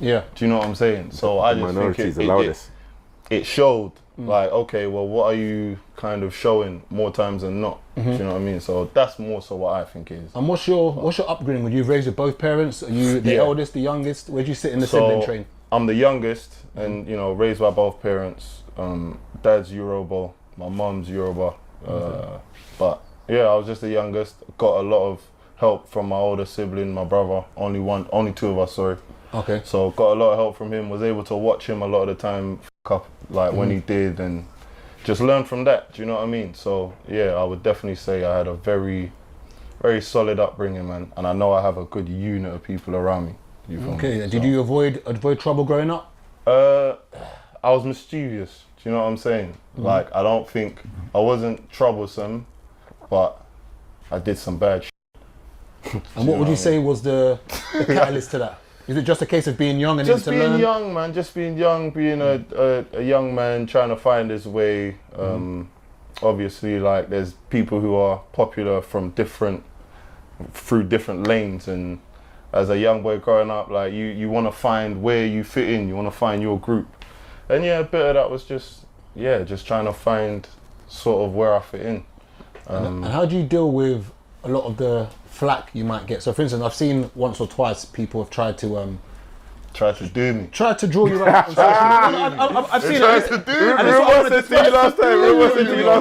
Yeah. Do you know what I'm saying? So I just think it showed like, okay, well, what are you kind of showing more times than not? Do you know what I mean? So that's more so what I think it is. And what's your upbringing? Were you raised with both parents? Are you the eldest, the youngest? Where do you sit in the sibling train? I'm the youngest, and you know, raised by both parents. Dad's Yoruba, my mum's Yoruba. But yeah, I was just the youngest. Got a lot of help from my older sibling, my brother. Only two of us, sorry. Okay. So got a lot of help from him. Was able to watch him a lot of the time, like when he did, and just learn from that. Do you know what I mean? So yeah, I would definitely say I had a very, very solid upbringing, man. And I know I have a good unit of people around me. You feel me? Did you avoid trouble growing up? I was mischievous. Do you know what I'm saying? Like, I don't think I wasn't troublesome, but I did some bad shit. And what would you say was the catalyst to that? Is it just a case of being young and just needing to learn? Young, man. Just being young, being a young man trying to find his way. Obviously, like, there's people who are popular through different lanes, and as a young boy growing up, like, you want to find where you fit in. You want to find your group. And yeah, a bit of that was just trying to find sort of where I fit in. And how do you deal with a lot of the flack you might get? So for instance, I've seen once or twice people have tried to do me. Tried to draw you out on social media. I've seen it. To do me. Remember what I said to you last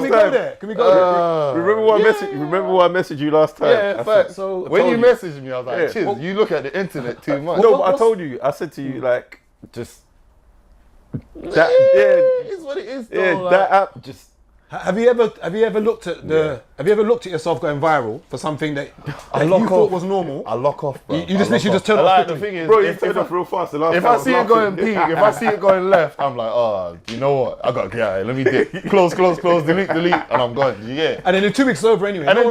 time? Can we go there? Remember what I messaged you last time? Yeah, but so when you messaged me, I was like, Chiz, you look at the internet too much. No, but I told you. I said to you, like, just that. It's what it is. Though, yeah, like, that app just. Have you ever looked at yourself going viral for something that you thought was normal? I lock off, bro. You just literally just turn off. Like, the thing is, bro, you turned off real fast. If I see it going peak, if I see it going left, I'm like, oh, you know what? I gotta get out of here. Let me dip. Close, delete, and I'm gone. Yeah. And then in 2 weeks it's over anyway. And in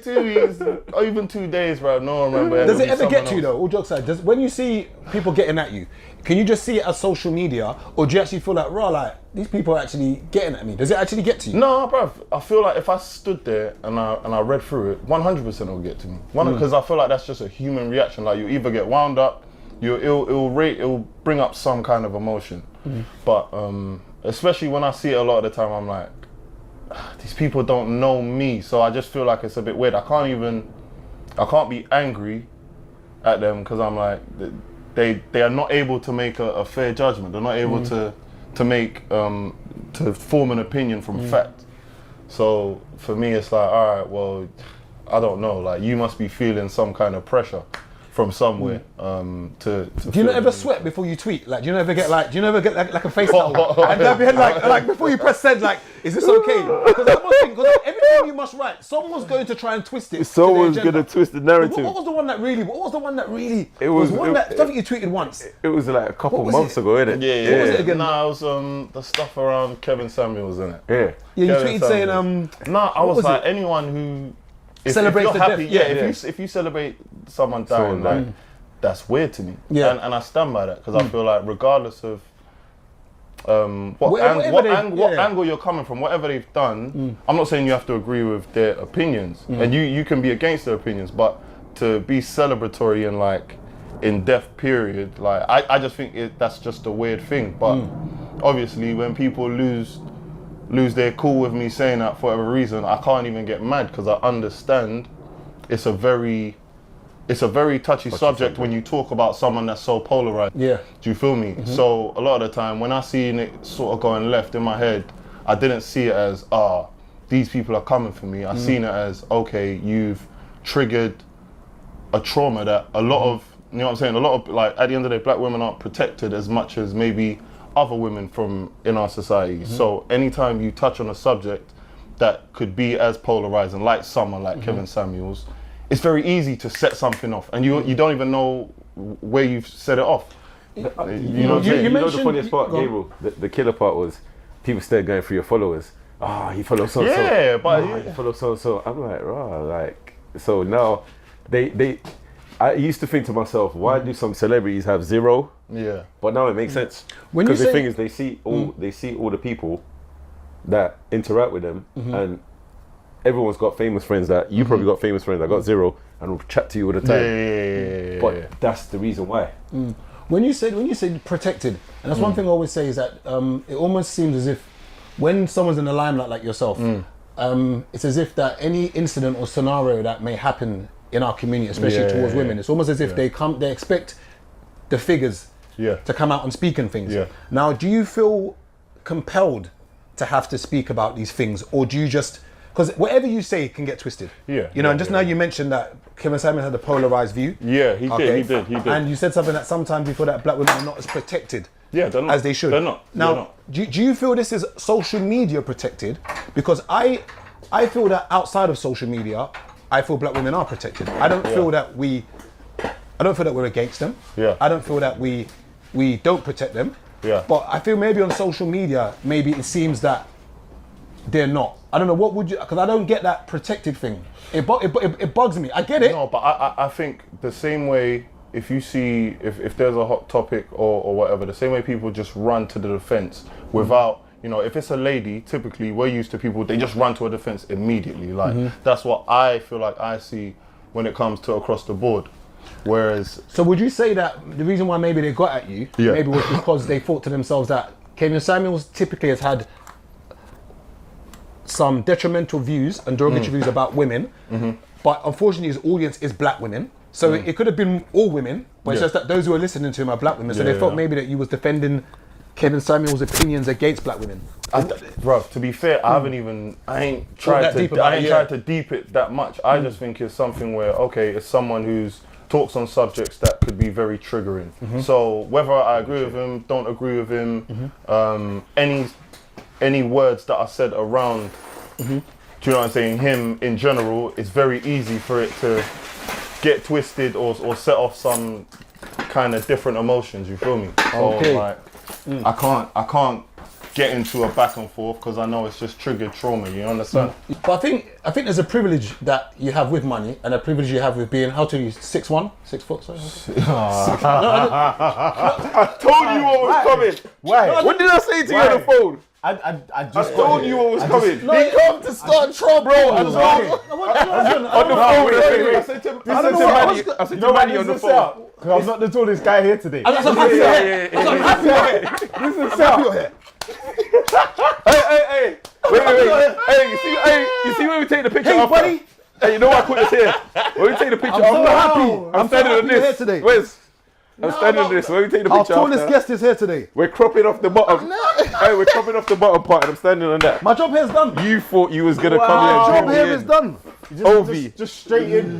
2 weeks, or even 2 days, bro. No one remembers. Does it ever get to you though? All jokes aside, when you see people getting at you, can you just see it as social media, or do you actually feel like, like, these people are actually getting at me? Does it actually get to you? No, bro. I feel like if I stood there and I read through it, 100% it will get to me. Because I feel like that's just a human reaction. Like, you either get wound up, it'll bring up some kind of emotion. But especially when I see it a lot of the time, I'm like, these people don't know me, so I just feel like it's a bit weird. I can't be angry at them because I'm like, they are not able to make a fair judgment. They're not able to make to form an opinion from fact. So for me, it's like, all right, well, I don't know. Like, you must be feeling some kind of pressure from somewhere. To do you not ever sweat before you tweet? Like, do you not ever get like a face towel and dab your head like before you press send? Like, is this okay? Because everything you must write, someone's going to try and twist it. Someone's going to twist the narrative. What was the one that really? It was one that something you tweeted once. It was like a couple months ago, innit? Yeah. What was it again? Nah, it was the stuff around Kevin Samuels, innit? Yeah. Yeah, you tweeted saying Nah, I was like, anyone who celebrates the happy, death. If you celebrate someone dying, like, that's weird to me. Yeah. And I stand by that because I feel like regardless of what angle you're coming from, whatever they've done, I'm not saying you have to agree with their opinions, and you can be against their opinions, but to be celebratory and like in death period, like I just think that's just a weird thing. But obviously when people lose their cool with me saying that for whatever reason, I can't even get mad because I understand it's a very touchy subject when you talk about someone that's so polarized. Yeah. Do you feel me? So a lot of the time when I seen it sort of going left in my head, I didn't see it as, these people are coming for me. I seen it as, okay, you've triggered a trauma that a lot of, you know what I'm saying? A lot of, like, at the end of the day, black women aren't protected as much as maybe other women in our society. So anytime you touch on a subject that could be as polarizing, like someone like Kevin Samuels, it's very easy to set something off, and you don't even know where you've set it off. You know the funniest part, Gabriel, the killer part was people started going through your followers. He follows so-and-so. Yeah, but he follows so-and-so. I'm like, like, so now I used to think to myself, why do some celebrities have zero? Yeah. But now it makes sense. Because the thing is, they see all the people that interact with them, and everyone's got famous friends that you probably got famous friends that got zero and will chat to you all the time. Yeah. But that's the reason why. When you say protected, and that's one thing I always say is that it almost seems as if when someone's in the limelight like yourself, it's as if that any incident or scenario that may happen in our community, especially towards women, it's almost as if they expect the figures to come out and speak and things. Now, do you feel compelled to have to speak about these things, or do you just, because whatever you say can get twisted? And just now you mentioned that Kevin Samuel had a polarized view. He did. And you said something that sometimes before that black women are not as protected they're not. as they should. They're not. Now, do you feel this is social media protected? Because I feel that outside of social media, I feel black women are protected. I don't feel that we're against them. I don't feel that we don't protect them. But I feel maybe on social media, maybe it seems that they're not. I don't know, what would you, because I don't get that protected thing. It bugs me. I get it. No, but I think the same way, if you see, if there's a hot topic or whatever, the same way people just run to the defense without, if it's a lady, typically we're used to people, they just run to a defense immediately. Like, that's what I feel like I see when it comes to across the board. Whereas... So would you say that the reason why maybe they got at you, maybe was because they thought to themselves that Kevin Samuels typically has had some detrimental views and derogatory views about women, but unfortunately his audience is black women. So it could have been all women, but it's just that those who are listening to him are black women. So they thought maybe that you was defending Kevin Samuel's opinions against black women. Bro, to be fair, I ain't tried to deep it that much. I just think it's something where, okay, it's someone who's talks on subjects that could be very triggering. So whether I agree with him, don't agree with him, any words that are said around, do you know what I'm saying, him in general, it's very easy for it to get twisted or set off some kind of different emotions, you feel me? So like, I can't get into a back and forth because I know it's just triggered trauma, you understand? But I think there's a privilege that you have with money and a privilege you have with being, how tall are you, 6'1", 6 foot, sorry? I told you what was coming. Why? What did I say to you on the phone? I just told you what was coming. He come to start trouble, bro. On the phone. I said to Manny on the phone. Because I'm not the tallest guy here today. I'm happy you're here. This is happy here. Hey, wait. Hey, you see when we take the picture after? Buddy. Hey, you know why I put this here? When we take the picture after, I'm standing on this. Today. Where's? I'm standing on this. When we take the picture Our tallest after, guest is here today. we're cropping off the bottom. Hey, we're cropping off the bottom part and I'm standing on that. My job here is done. You thought you was gonna My come here job and here bring is me done. in. Ovie. Just straight in.